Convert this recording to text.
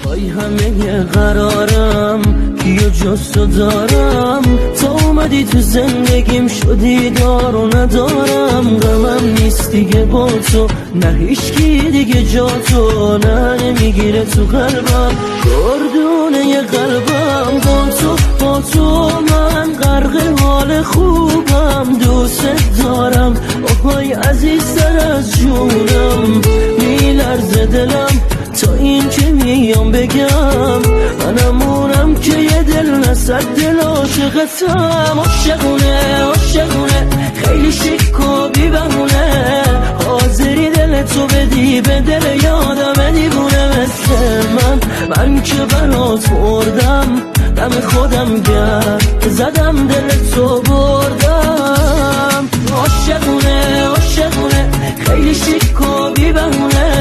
های همه قرارم کیو جستو دارم، تا اومدی تو زندگیم شدی دار و ندارم. غمم نیست دیگه با تو، نه هیچکی دیگه جا تو، نه نمیگیره تو قلبم گردونه قلبم. با تو من غرق حال خوبم، دوست دارم آهای عزیزتر از جونم. میلرزه دلم تا این که میام بگم، منمونم که یه دل نصد دل عاشقتم. عاشقونه خیلی شیک و بی بهونه، حاضری دل تو بدی به دل یادم دیوونه مثل من که برات مردم، دم خودم گرد زدم دل تو بردم. عاشقونه خیلی شیک و بی بهونه،